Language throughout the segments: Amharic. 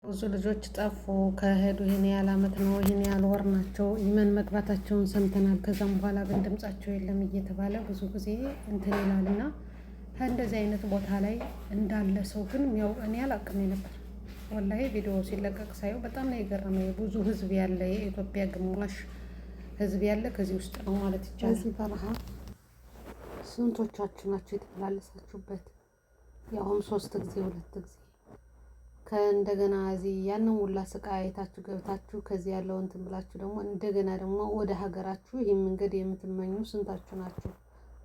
ብዙ ልጆች ጠፉ ከሄዱ ይሄን ያህል አመት ነው ይሄን ያህል ወር ናቸው የመን መግባታቸውን ሰምተናል። ከዛም በኋላ ግን ድምጻቸው የለም እየተባለ ብዙ ጊዜ እንትን ይላልና ከእንደዚህ አይነት ቦታ ላይ እንዳለ ሰው ግን ያው እኔ አላውቅም ነበር። ወላሂ ቪዲዮ ሲለቀቅ ሳየው በጣም ነው የገረመኝ። ብዙ ህዝብ ያለ የኢትዮጵያ ግማሽ ህዝብ ያለ ከዚህ ውስጥ ነው ማለት ይቻላል። እዚህ በረሃ ስንቶቻችሁ ናቸው የተመላለሳችሁበት? ያውም 3 ጊዜ 2 ጊዜ ከእንደገና እዚህ ያንን ሁላ ስቃይ አይታችሁ ገብታችሁ ከዚህ ያለው እንትን ብላችሁ ደግሞ እንደገና ደግሞ ወደ ሀገራችሁ ይህን መንገድ የምትመኙ ስንታችሁ ናችሁ?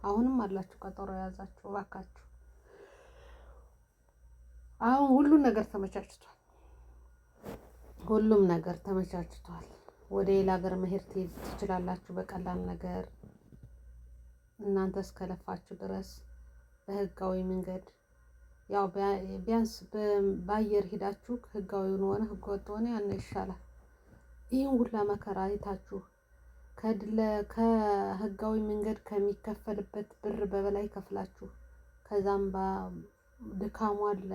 አሁንም አላችሁ ቀጠሮ የያዛችሁ እባካችሁ። አሁን ሁሉም ነገር ተመቻችቷል። ሁሉም ነገር ተመቻችቷል። ወደ ሌላ ሀገር መሄድ ትችላላችሁ በቀላል ነገር እናንተ እስከለፋችሁ ድረስ በህጋዊ መንገድ። ያው ቢያንስ በአየር ሂዳችሁ ህጋዊውን ሆነ ህገወጥ ሆነ ያን ይሻላል። ይህን ሁላ መከራ አይታችሁ ከህጋዊ መንገድ ከሚከፈልበት ብር በበላይ ከፍላችሁ ከዛም ድካሙ አለ፣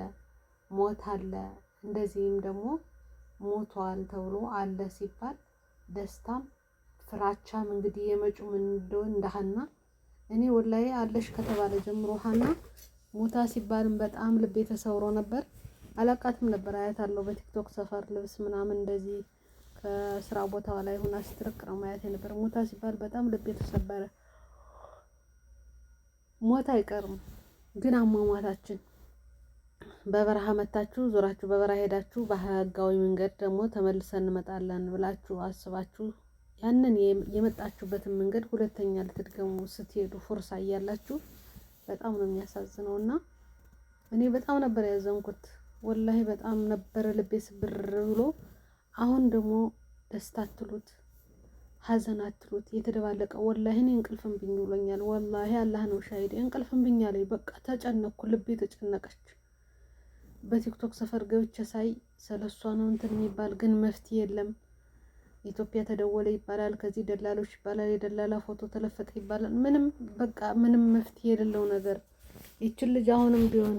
ሞት አለ። እንደዚህም ደግሞ ሞቷል ተብሎ አለ ሲባል ደስታም ፍራቻም እንግዲህ የመጪው ምን እንደሆነ እንደሃና እኔ ወላሂ አለሽ ከተባለ ጀምሮ ሃና ሞታ ሲባልም በጣም ልቤ ተሰውሮ ነበር። አላቃትም ነበር አያታለሁ በቲክቶክ ሰፈር ልብስ ምናምን እንደዚህ ከስራ ቦታዋ ላይ ሆና ስትርቅ ነው ማየት ነበር። ሞታ ሲባል በጣም ልቤ ተሰበረ። ሞት አይቀርም ግን አሟሟታችን በበረሃ መታችሁ ዞራችሁ በበረሃ ሄዳችሁ በህጋዊ መንገድ ደግሞ ተመልሰን እንመጣለን ብላችሁ አስባችሁ ያንን የመጣችሁበትን መንገድ ሁለተኛ ልትድገሙ ስትሄዱ ፎርሳ እያላችሁ በጣም ነው የሚያሳዝነው። እና እኔ በጣም ነበር ያዘንኩት ወላሂ በጣም ነበር ልቤ ስብር ብሎ። አሁን ደግሞ ደስታ አትሉት ሀዘን አትሉት የተደባለቀ ወላሂ እኔ እንቅልፍም ብኝ ብሎኛል። ወላሂ አላህ ነው ሻሂድ እንቅልፍም ብኝ አለኝ። በቃ ተጨነቅኩ፣ ልቤ ተጨነቀች። በቲክቶክ ሰፈር ገብቼ ሳይ ስለሷ ነው እንትን የሚባል ግን መፍትሄ የለም። ኢትዮጵያ ተደወለ ይባላል፣ ከዚህ ደላሎች ይባላል፣ የደላላ ፎቶ ተለፈጠ ይባላል። ምንም በቃ ምንም መፍትሄ የሌለው ነገር። ይችን ልጅ አሁንም ቢሆን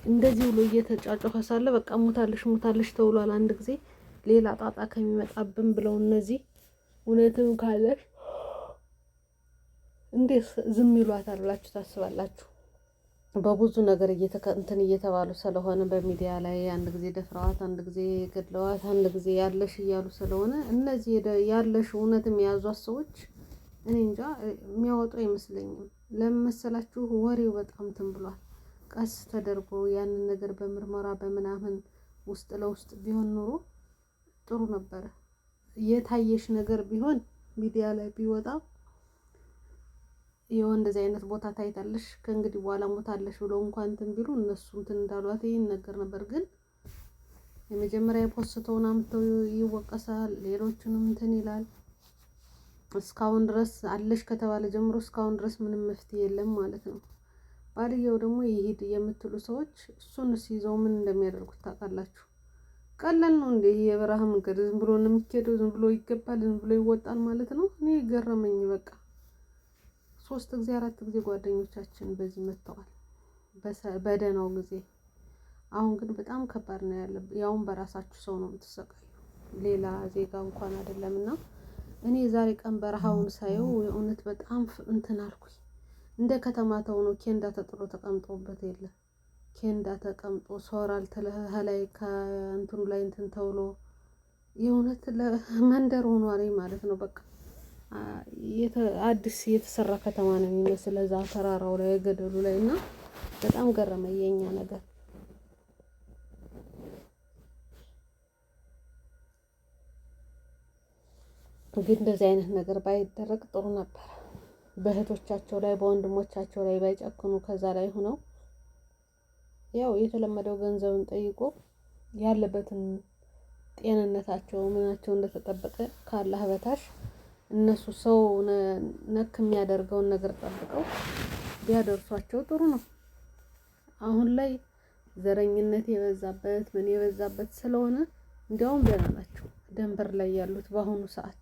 እንደዚህ ብሎ እየተጫጨፈ ሳለ በቃ ሙታለሽ ተብሏል። አንድ ጊዜ ሌላ ጣጣ ከሚመጣብን ብለው እነዚህ እውነትም ካለሽ እንዴት ዝም ይሏታል ብላችሁ ታስባላችሁ? በብዙ ነገር እንትን እየተባሉ ስለሆነ በሚዲያ ላይ አንድ ጊዜ ደፍረዋት፣ አንድ ጊዜ ገድለዋት፣ አንድ ጊዜ ያለሽ እያሉ ስለሆነ እነዚህ ያለሽ እውነትም የያዟት ሰዎች እኔ እንጃ የሚያወጡ አይመስለኝም። ለምን መሰላችሁ? ወሬው በጣም እንትን ብሏል። ቀስ ተደርጎ ያንን ነገር በምርመራ በምናምን ውስጥ ለውስጥ ቢሆን ኖሮ ጥሩ ነበረ። የታየሽ ነገር ቢሆን ሚዲያ ላይ ቢወጣ ይኸው እንደዚህ አይነት ቦታ ታይታለሽ ከእንግዲህ በኋላ ሞታለሽ ብለው እንኳን እንትን ቢሉ እነሱ እንትን እንዳሏት ይነገር ነበር። ግን የመጀመሪያ የፖስተውን አምጥተው ይወቀሳል፣ ሌሎቹንም እንትን ይላል። እስካሁን ድረስ አለሽ ከተባለ ጀምሮ እስካሁን ድረስ ምንም መፍትሄ የለም ማለት ነው። ባልየው ደግሞ ይሄድ የምትሉ ሰዎች እሱንስ ይዘው ምን እንደሚያደርጉት ታውቃላችሁ? ቀላል ነው እንዴ? የበረሃ መንገድ ዝም ብሎ ነው የሚኬደው? ዝም ብሎ ይገባል፣ ዝም ብሎ ይወጣል ማለት ነው። እኔ ገረመኝ በቃ 3 ጊዜ 4 ጊዜ ጓደኞቻችን በዚህ መጥተዋል በደህናው ጊዜ። አሁን ግን በጣም ከባድ ነው ያለ። ያውን በራሳችሁ ሰው ነው የምትሰቃዩ፣ ሌላ ዜጋ እንኳን አይደለምና እኔ ዛሬ ቀን በረሃውን ሳየው የእውነት በጣም እንትን አልኩኝ። እንደ ከተማ ተውኖ ኬንዳ ተጥሎ ተቀምጦበት የለ ኬንዳ ተቀምጦ ሶራል ተለሃላይ ከእንትኑ ላይ እንትን ተውሎ የእውነት ለመንደር ሆኗል ማለት ነው። በቃ አዲስ የተሰራ ከተማ ነው የሚመስል እዛ ተራራው ላይ ገደሉ ላይ እና በጣም ገረመኝ የኛ ነገር። ግን እንደዚህ አይነት ነገር ባይደረግ ጥሩ ነበር። በእህቶቻቸው ላይ በወንድሞቻቸው ላይ ባይጨክኑ ከዛ ላይ ሆነው ያው የተለመደው ገንዘብን ጠይቆ ያለበትን ጤንነታቸው ምናቸው እንደተጠበቀ ካላህ በታች እነሱ ሰው ነክ የሚያደርገውን ነገር ጠብቀው ቢያደርሷቸው ጥሩ ነው። አሁን ላይ ዘረኝነት የበዛበት ምን የበዛበት ስለሆነ እንዲያውም ደህና ናቸው ደንበር ላይ ያሉት በአሁኑ ሰዓት።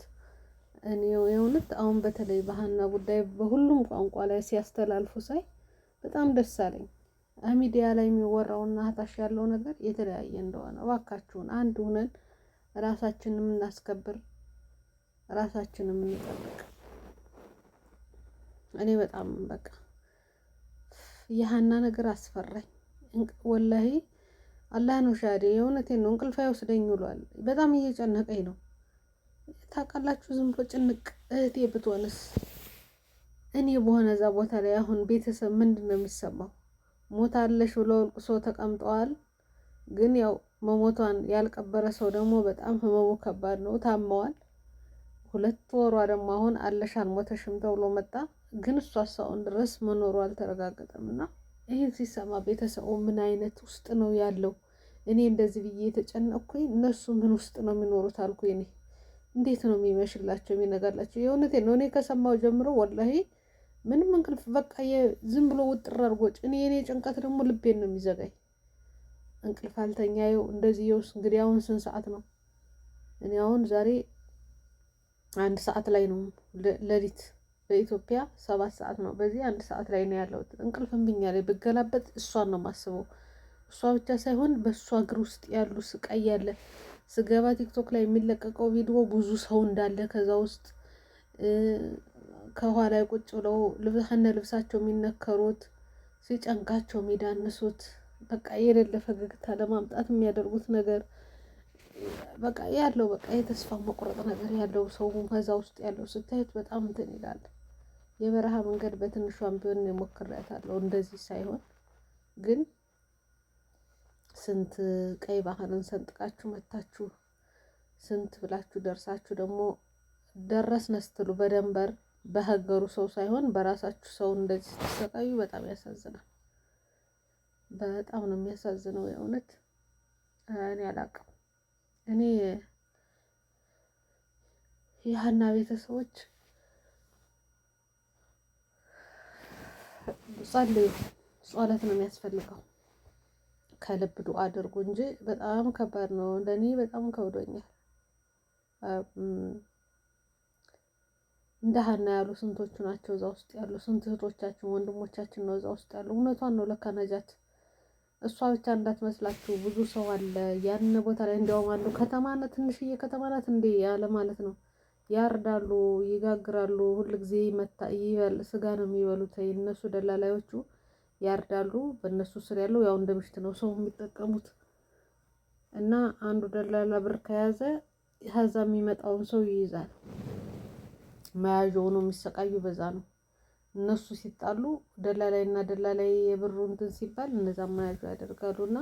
እኔ የእውነት አሁን በተለይ በሃና ጉዳይ በሁሉም ቋንቋ ላይ ሲያስተላልፉ ሳይ በጣም ደስ አለኝ። ሚዲያ ላይ የሚወራውና ታች ያለው ነገር የተለያየ እንደሆነ እባካችሁን አንድ ሁነን ራሳችንን የምናስከብር ራሳችንን የምንጠብቅ። እኔ በጣም በቃ የሀና ነገር አስፈራኝ ወላሂ። አላህ ነው ሻዴ፣ የእውነቴን ነው። እንቅልፍ አይወስደኝ ውሏል። በጣም እየጨነቀኝ ነው ታውቃላችሁ። ዝም ብሎ ጭንቅ። እህቴ ብትሆንስ እኔ በሆነ እዛ ቦታ ላይ አሁን ቤተሰብ ምንድን ነው የሚሰማው? ሞታለሽ ብለው እልቅሶ ተቀምጠዋል። ግን ያው መሞቷን ያልቀበረ ሰው ደግሞ በጣም ህመሙ ከባድ ነው። ታመዋል። 2 ወሯ ደግሞ አሁን አለሽ አልሞተሽም ተብሎ መጣ። ግን እሷ እስካሁን ድረስ መኖሩ አልተረጋገጠም። እና ይህን ሲሰማ ቤተሰቡ ምን አይነት ውስጥ ነው ያለው? እኔ እንደዚህ ብዬ የተጨነቅኩኝ እነሱ ምን ውስጥ ነው የሚኖሩት አልኩኝ። እኔ እንዴት ነው የሚመሽላቸው የሚነጋላቸው? የእውነቴን ነው። እኔ ከሰማው ጀምሮ ወላሂ ምንም እንቅልፍ በቃ ዝም ብሎ ውጥር አድርጎ የኔ ጭንቀት ደግሞ ልቤን ነው የሚዘጋኝ። እንቅልፍ አልተኛየው እንደዚህ የውስ እንግዲህ አሁን ስንት ሰዓት ነው? እኔ አሁን ዛሬ 1 ሰዓት ላይ ነው ሌሊት፣ በኢትዮጵያ 7 ሰዓት ነው። በዚህ 1 ሰዓት ላይ ነው ያለሁት። እንቅልፍ እምቢኛ ላይ ብገላበጥ እሷን ነው የማስበው። እሷ ብቻ ሳይሆን በእሷ እግር ውስጥ ያሉ ስቃይ ያለ ስገባ ቲክቶክ ላይ የሚለቀቀው ቪዲዮ ብዙ ሰው እንዳለ ከዛ ውስጥ ከኋላ ቁጭ ብለው ከነ ልብሳቸው የሚነከሩት ሲጨንቃቸው የሚዳንሱት በቃ የሌለ ፈገግታ ለማምጣት የሚያደርጉት ነገር በቃ ያለው በቃ የተስፋ መቁረጥ ነገር ያለው ሰው ከዛ ውስጥ ያለው ስታዩት በጣም እንትን ይላል። የበረሃ መንገድ በትንሿም ቢሆን ሞክሬያታለሁ እንደዚህ ሳይሆን ግን ስንት ቀይ ባህርን ሰንጥቃችሁ መታችሁ ስንት ብላችሁ ደርሳችሁ ደግሞ ደረስን ስትሉ በደንበር በሀገሩ ሰው ሳይሆን በራሳችሁ ሰው እንደዚህ ስትሰቃዩ በጣም ያሳዝናል። በጣም ነው የሚያሳዝነው የእውነት። እኔ አላቅም። እኔ የሀና ቤተሰቦች ጸልዩ፣ ጸሎት ነው የሚያስፈልገው። ከልብ ዱአ አድርጉ እንጂ በጣም ከባድ ነው። ለእኔ በጣም ከብዶኛል። እንደ ሀና ያሉ ስንቶቹ ናቸው እዛ ውስጥ ያሉ? ስንት እህቶቻችን ወንድሞቻችን ነው እዛ ውስጥ ያሉ? እውነቷን ነው ለካ ነጃት። እሷ ብቻ እንዳትመስላችሁ ብዙ ሰው አለ ያን ቦታ ላይ። እንዲያውም አሉ ከተማ ናት፣ ትንሽዬ ከተማ ናት እንዴ ያለ ማለት ነው። ያርዳሉ፣ ይጋግራሉ፣ ሁልጊዜ ስጋ ነው የሚበሉት እነሱ ደላላዮቹ። ያርዳሉ። በእነሱ ስር ያለው ያው እንደ ምሽት ነው ሰው የሚጠቀሙት። እና አንዱ ደላላ ብር ከያዘ ከዛ የሚመጣውን ሰው ይይዛል። መያዣው ነው የሚሰቃዩ በዛ ነው። እነሱ ሲጣሉ ደላላይና ደላላይ የብሩ እንትን ሲባል እነዛ መያዣ ያደርጋሉ። እና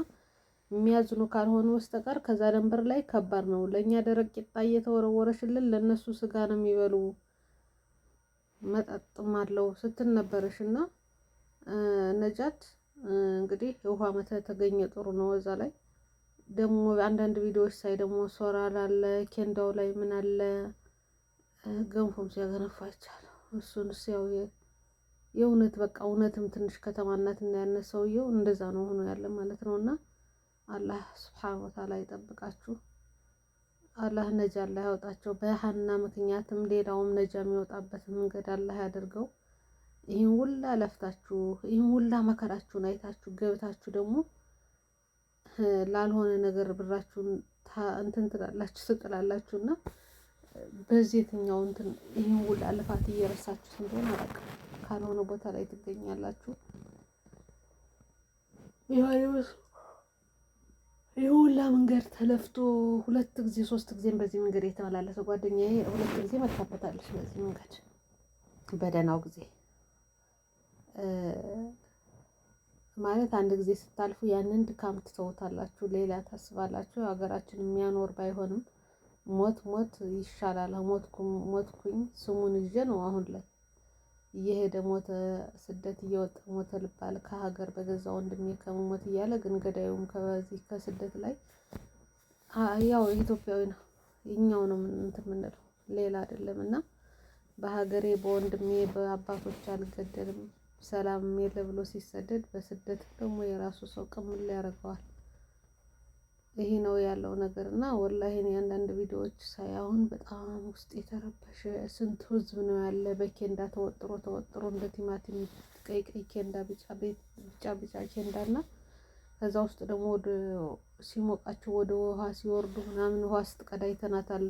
የሚያዝኑ ካልሆኑ በስተቀር ከዛ ደንበር ላይ ከባድ ነው። ለእኛ ደረቅ ቂጣ እየተወረወረሽልን ለእነሱ ስጋ ነው የሚበሉ። መጠጥም አለው ስትል ነበረሽ። እና ነጃት እንግዲህ የውሃ መተ ተገኘ ጥሩ ነው። እዛ ላይ ደግሞ አንዳንድ ቪዲዮዎች ሳይ ደግሞ ሶራል አለ ኬንዳው ላይ ምን አለ ገንፎም ሲያገነፋ ይቻላል። እሱንስ ያው የእውነት በቃ እውነትም ትንሽ ከተማናት እና ያነ ሰውየው እንደዛ ነው ሆኖ ያለ ማለት ነው። እና አላህ ሱብሓነሁ ወተዓላ ይጠብቃችሁ። አላህ ነጃ አላህ ያወጣቸው። በሀና ምክንያትም ሌላውም ነጃ የሚወጣበት መንገድ አላህ ያደርገው። ይህን ሁላ ለፍታችሁ ይህን ሁላ መከራችሁን አይታችሁ ገብታችሁ ደግሞ ላልሆነ ነገር ብራችሁን እንትን ትላላችሁ ትጥላላችሁና በዚህ የትኛው እንትን ይህን ሁላ ልፋት እየረሳችሁት እንደሆነ አላውቅም። ካልሆነ ቦታ ላይ ትገኛላችሁ። ይህ ሁላ መንገድ ተለፍቶ 2 ጊዜ 3 ጊዜም በዚህ መንገድ የተመላለሰ ጓደኛዬ 2 ጊዜ መታበታለች። በዚህ መንገድ በደህናው ጊዜ ማለት አንድ ጊዜ ስታልፉ ያንን ድካም ትተውታላችሁ፣ ሌላ ታስባላችሁ። ሀገራችን የሚያኖር ባይሆንም ሞት ይሻላል። ሞትኩኝ ስሙን ይዤ ነው አሁን ላይ እየሄደ ሞተ፣ ስደት እየወጣ ሞተ ልባል ከሀገር በገዛ ወንድሜ ከመሞት እያለ ግን ገዳዩም ከዚህ ከስደት ላይ ያው ኢትዮጵያዊ ነው እኛው ነው እንትን የምንለው ሌላ አይደለም። እና በሀገሬ በወንድሜ በአባቶች አልገደልም ሰላም የለ ብሎ ሲሰደድ በስደት ደግሞ የራሱ ሰው ቅምል ያደርገዋል። ይሄ ነው ያለው ነገር። እና ወላሂ እኔ አንዳንድ ቪዲዮዎች ሳይ አሁን በጣም ውስጥ የተረበሸ ስንት ህዝብ ነው ያለ በኬንዳ ተወጥሮ እንደ ቲማቲም ቀይ ቀይ ኬንዳ ቢጫ ቢጫ ኬንዳ እና ከዛ ውስጥ ደግሞ ወደ ሲሞቃቸው ወደ ውሃ ሲወርዱ ምናምን ውሃ ስትቀዳ አይተናታል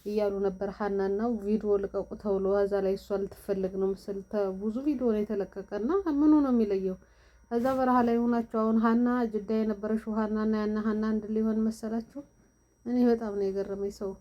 እያሉ ነበር። ሀናና ቪዲዮ ልቀቁ ተብሎ እዛ ላይ እሷ ልትፈልግ ነው ምስል ብዙ ቪዲዮ ነው የተለቀቀና ምኑ ነው የሚለየው? ከዛ በረሃ ላይ ሆናችሁ አሁን ሀና ጅዳ የነበረችው ሀና እና ያና ሀና አንድ ሊሆን መሰላችሁ? እኔ በጣም ነው የገረመኝ ሰው